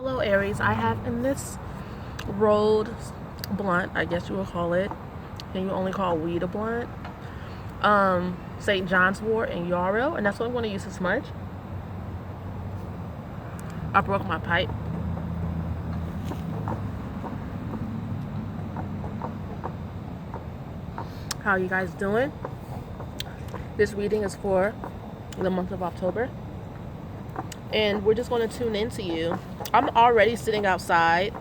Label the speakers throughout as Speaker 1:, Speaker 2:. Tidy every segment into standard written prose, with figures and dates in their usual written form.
Speaker 1: Hello Aries, I have in this rolled blunt, I guess you would call it, and you only call weed a blunt, St. John's wort and yarrow, and that's what I'm going to use to smudge. I broke my pipe. How are you guys doing? This reading is for the month of October, and we're just going to tune into you. I'm already sitting outside.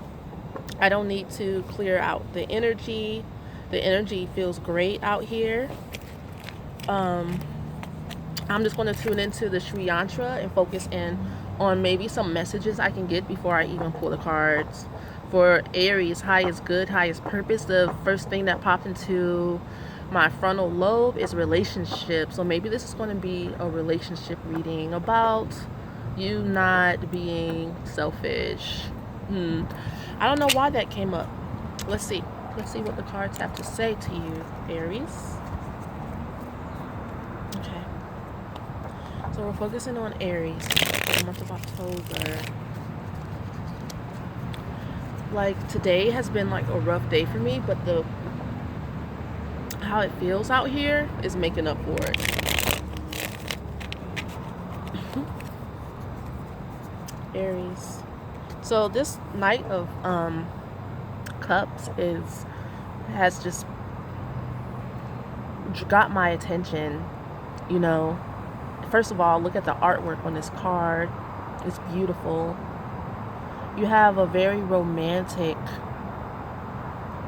Speaker 1: I don't need to clear out the energy. The energy feels great out here. I'm just going to tune into the Shri Yantra and focus in on maybe some messages I can get before I even pull the cards. For Aries, high is good, high is purpose. The first thing that popped into my frontal lobe is relationship. So maybe this is going to be a relationship reading about you not being selfish. I don't know why that came up. Let's see what the cards have to say to you, Aries. Okay, so we're focusing on Aries for the month of October. Like, today has been like a rough day for me, but how it feels out here is making up for it. Aries. So this Knight of Cups has just got my attention. You know, first of all, look at the artwork on this card. It's beautiful. You have a very romantic,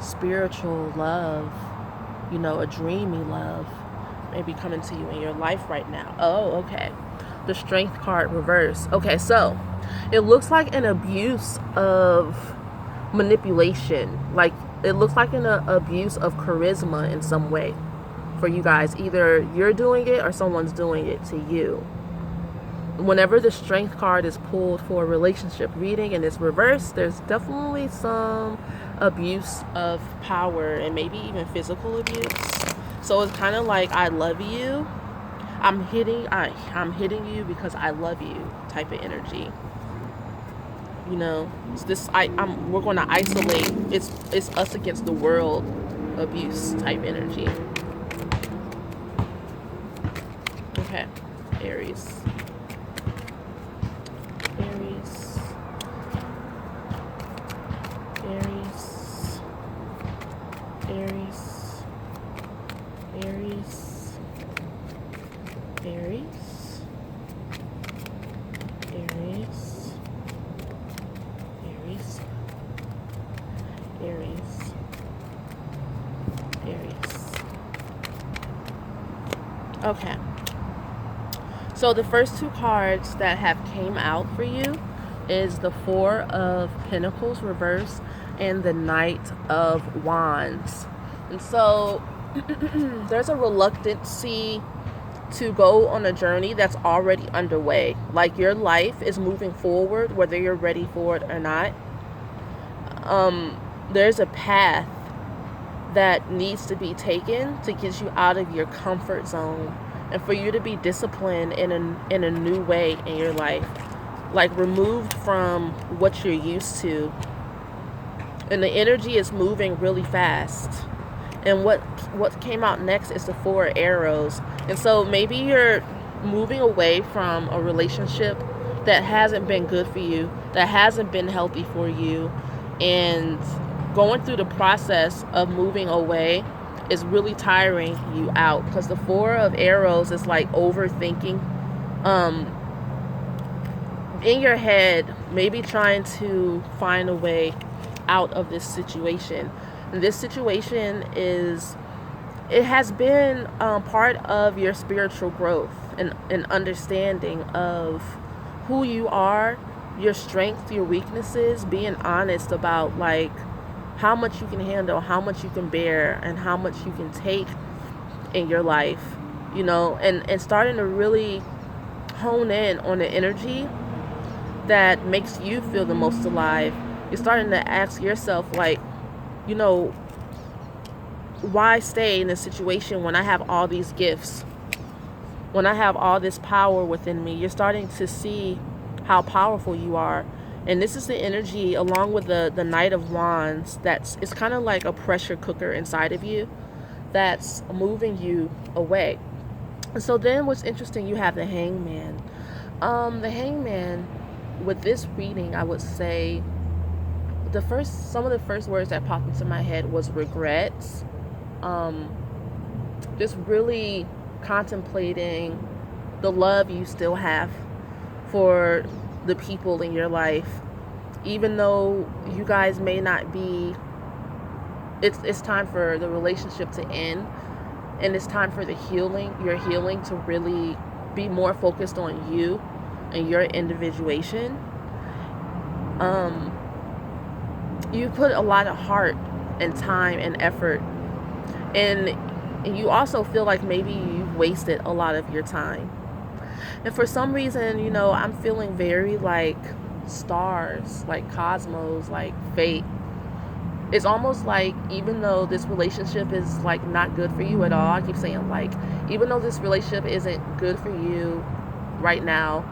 Speaker 1: spiritual love, you know, a dreamy love maybe coming to you in your life right now. Oh, okay. The Strength card reverse. Okay, so it looks like an abuse of manipulation. Like, it looks like an abuse of charisma in some way for you guys. Either you're doing it or someone's doing it to you. Whenever the Strength card is pulled for a relationship reading and it's reversed, there's definitely some abuse of power and maybe even physical abuse. So it's kind of like, I love you. I'm hitting you because I love you type of energy. You know, it's this. We're going to isolate. It's us against the world abuse type energy. Okay, Aries. Aries. Aries. Aries. Aries. Aries. Aries. Aries. Aries. Aries. Okay. So the first two cards that have came out for you is the Four of Pentacles reverse and the Knight of Wands. And so there's a reluctancy to go on a journey that's already underway. Like, your life is moving forward whether you're ready for it or not. There's a path that needs to be taken to get you out of your comfort zone and for you to be disciplined in a new way in your life, like removed from what you're used to. And the energy is moving really fast. And what came out next is the Four Arrows. And so maybe you're moving away from a relationship that hasn't been good for you, that hasn't been healthy for you, and going through the process of moving away is really tiring you out, because the Four of Arrows is like overthinking in your head, maybe trying to find a way out of this situation. And this situation has been part of your spiritual growth and understanding of who you are, your strengths, your weaknesses, being honest about like how much you can handle, how much you can bear, and how much you can take in your life, you know, and starting to really hone in on the energy that makes you feel the most alive. You're starting to ask yourself, like, you know, why stay in a situation when I have all these gifts? When I have all this power within me? You're starting to see how powerful you are And this is the energy along with the Knight of Wands. It's kind of like a pressure cooker inside of you that's moving you away. And so then what's interesting, you have the Hangman. The Hangman, with this reading, I would say some of the first words that popped into my head was regrets. Just really contemplating the love you still have for the people in your life, even though you guys may not be, it's time for the relationship to end, and it's time for your healing to really be more focused on you and your individuation. You put a lot of heart and time and effort, and you also feel like maybe you've wasted a lot of your time. And for some reason, I'm feeling very like stars, like cosmos, like fate. It's almost like even though this relationship is like not good for you at all, I keep saying like, even though this relationship isn't good for you right now,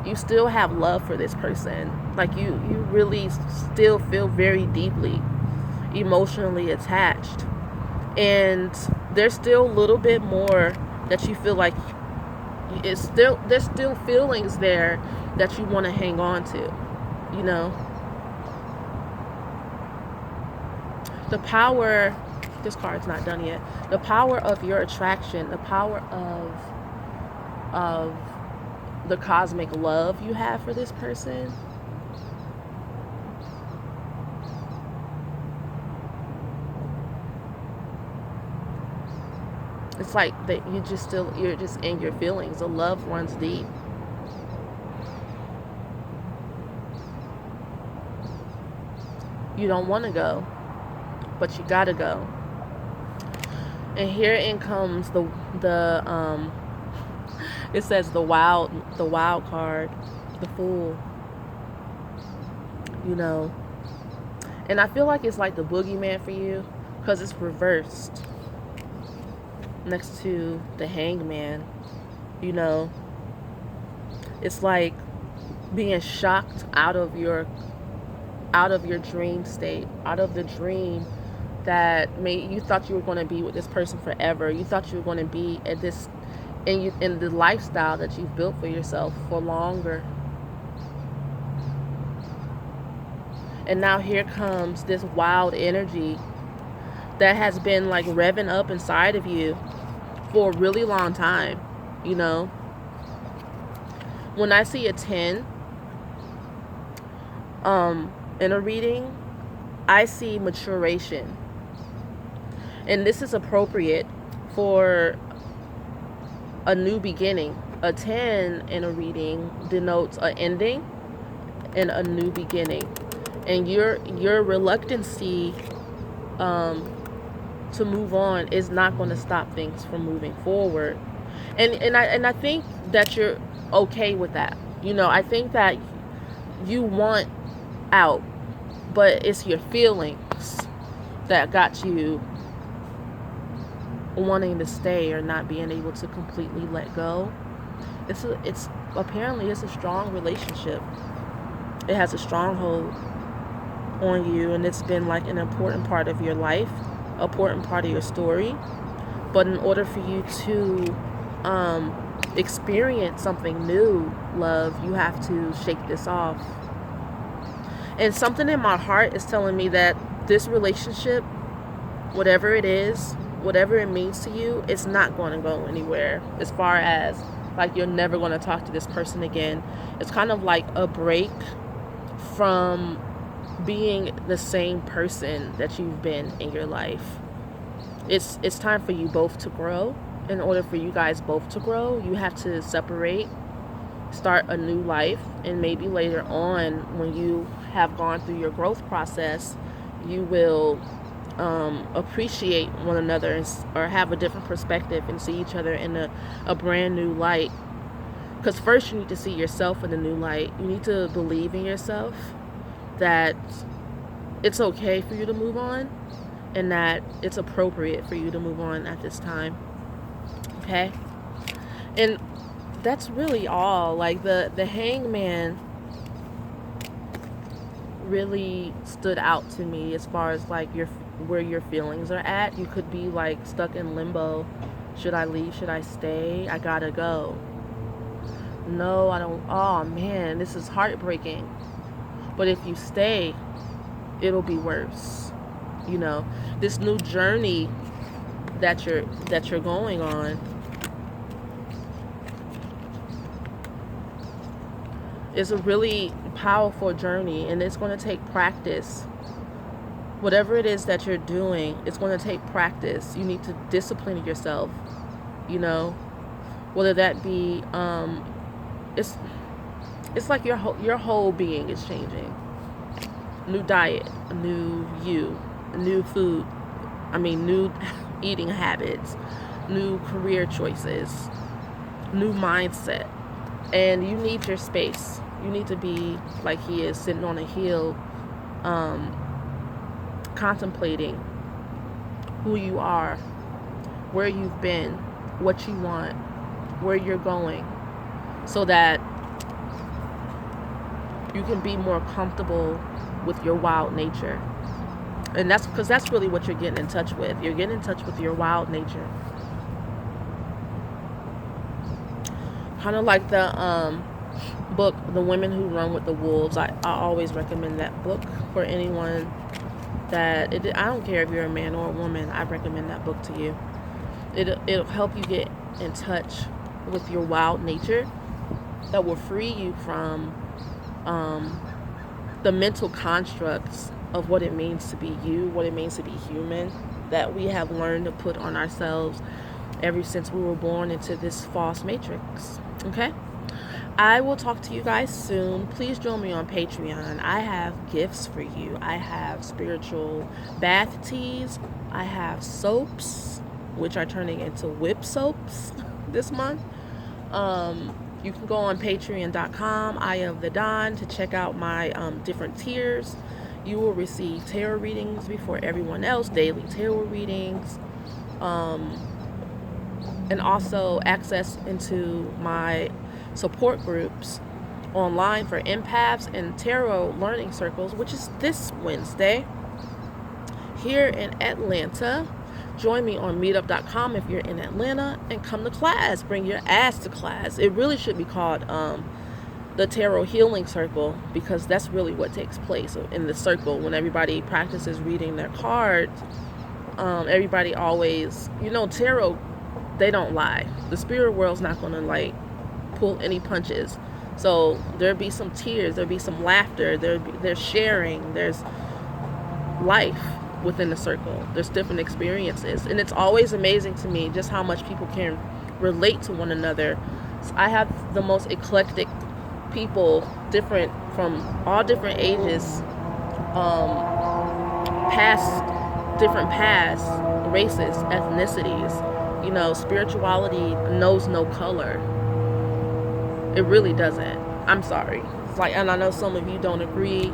Speaker 1: you still have love for this person. Like you really still feel very deeply emotionally attached. And there's still a little bit more that you feel like there's still feelings there that you want to hang on to, The power, this card's not done yet. The power of your attraction, the power of the cosmic love you have for this person. It's like that you're just in your feelings. The love runs deep. You don't want to go, but you gotta go. And here in comes the it says the wild card, the Fool. And I feel like it's like the boogeyman for you because it's reversed next to the Hangman. It's like being shocked out of your dream state, out of the dream that you thought you were going to be with this person forever. You thought you were going to be at this in the lifestyle that you've built for yourself for longer. And now here comes this wild energy that has been like revving up inside of you for a really long time. When I see a 10 in a reading, I see maturation. And this is appropriate for a new beginning. A 10 in a reading denotes an ending and a new beginning. And your reluctancy to move on is not going to stop things from moving forward. And I think that you're okay with that. I think that you want out, but it's your feelings that got you wanting to stay or not being able to completely let go. It's apparently it's a strong relationship. It has a stronghold on you, and it's been like an important part of your life, important part of your story. But in order for you to experience something new, love, you have to shake this off. And something in my heart is telling me that this relationship, whatever it is, whatever it means to you, it's not going to go anywhere. As far as like you're never going to talk to this person again. It's kind of like a break from being the same person that you've been in your life. It's time for you both to grow. In order for you guys both to grow, you have to separate, start a new life, and maybe later on when you have gone through your growth process, you will appreciate one another or have a different perspective and see each other in a brand new light. Because first you need to see yourself in a new light. You need to believe in yourself that it's okay for you to move on and that it's appropriate for you to move on at this time. Okay? And that's really all. Like the Hangman really stood out to me as far as like where your feelings are at. You could be like stuck in limbo. Should I leave? Should I stay? I gotta go. No, I don't. Oh man, this is heartbreaking. But if you stay, it'll be worse. You know, this new journey that you're going on is a really powerful journey, and it's going to take practice. Whatever it is that you're doing, it's going to take practice. You need to discipline yourself, you know, whether that be it's like your whole being is changing. New diet, new you, new food, new eating habits, new career choices, new mindset. And you need your space. You need to be like he is, sitting on a hill, contemplating who you are, where you've been, what you want, where you're going, so that you can be more comfortable with your wild nature. And that's because that's really what you're getting in touch with. You're getting in touch with your wild nature. Kind of like the book, The Women Who Run with the Wolves. I always recommend that book for anyone that I don't care if you're a man or a woman. I recommend that book to you. It'll help you get in touch with your wild nature. That will free you from the mental constructs of what it means to be you, what it means to be human, that we have learned to put on ourselves ever since we were born into this false matrix. Okay? I will talk to you guys soon. Please join me on Patreon. I have gifts for you. I have spiritual bath teas. I have soaps, which are turning into whip soaps this month. You can go on patreon.com, Eye of the Dawn, to check out my different tiers. You will receive tarot readings before everyone else, daily tarot readings, and also access into my support groups online for empaths and tarot learning circles, which is this Wednesday here in Atlanta. Join me on meetup.com if you're in Atlanta, and come to class. Bring your ass to class. It really should be called the Tarot Healing Circle, because that's really what takes place in the circle. When everybody practices reading their cards, everybody always, tarot, they don't lie. The spirit world's not going to pull any punches. So there'll be some tears, there'll be some laughter, there's sharing, there's life within the circle. There's different experiences, and it's always amazing to me just how much people can relate to one another. So I have the most eclectic people, different from all different ages, different pasts, races, ethnicities. Spirituality knows no color. It really doesn't. I'm sorry. And I know some of you don't agree.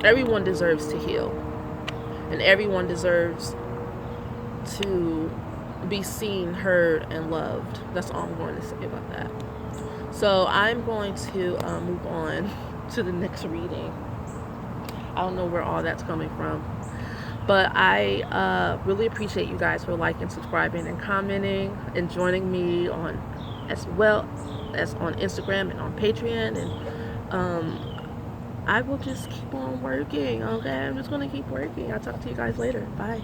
Speaker 1: Everyone deserves to heal, and everyone deserves to be seen, heard, and loved. That's all I'm going to say about that. So I'm going to move on to the next reading. I don't know where all that's coming from, but I really appreciate you guys for liking, subscribing, and commenting, and joining me on as well as on Instagram and on Patreon. And I will just keep on working, okay? I'm just going to keep working. I'll talk to you guys later. Bye.